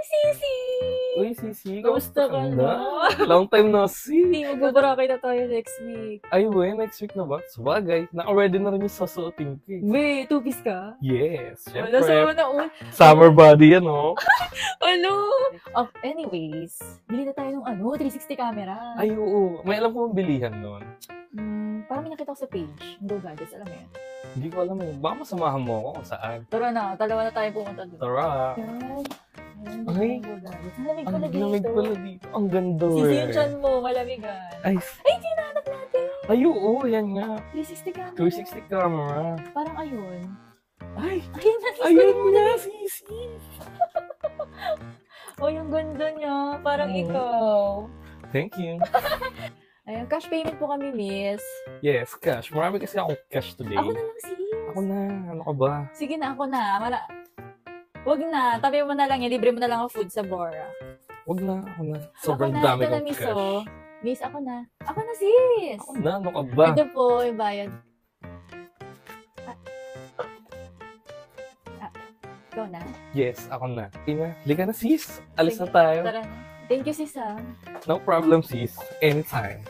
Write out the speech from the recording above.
Sisi! Uy, Sisi, Kamusta ka na? Long time no see. Hindi, magbabarakay na tayo next week. Ay, we, next week na ba? Sabagay, naka-ready na rin yung sasuotin ko eh. Wait, two-piece ka? Yes, Wala sa syempre. una un. Summer body yan, oh. Ano? Anyways, bili na tayo ng 360 camera. Ay, oo. May alam ko mong bilihan nun. Parang may nakita ko sa page. Go Gadgets, alam mo yan. Hindi ko alam eh. Baka masamahan mo ako kung saan. Tara na, dalawa na tayo pumunta doon. Tara. Yan. Ay, Go Gadgets. Malamig ang pala dito. lamig pala dito. Ang ganda Sisi eh. yung chan mo, malamigan. Ay, Tinahanap natin. ay, oo, yan nga. 360 camera. 260 camera. Parang ayun. Ay, Ayun na, ayun nga, Sisi. Oh, yung ganda niya. Parang Oo. ikaw. Thank you. Ayan, cash payment po kami, miss. Yes, cash. Marami kasi akong cash today. Ako na lang, sis. Ako na. Ano ka ba? Sige na, ako na. Wag na. Tabi mo na lang yan. Libre mo na lang ang food sa Bora. Wag na. Ako na. Sobrang ako na, dami ito na, kong miss, cash. oh. Miss, ako na. Ako na, sis. Ako na. Ano ka ba? Ito po, yung bayad. Ikaw na. Yes, ako na. Ina, liga na sis. Alis na tayo. Tara na. Thank you, sis, ah. No problem sis. Anytime.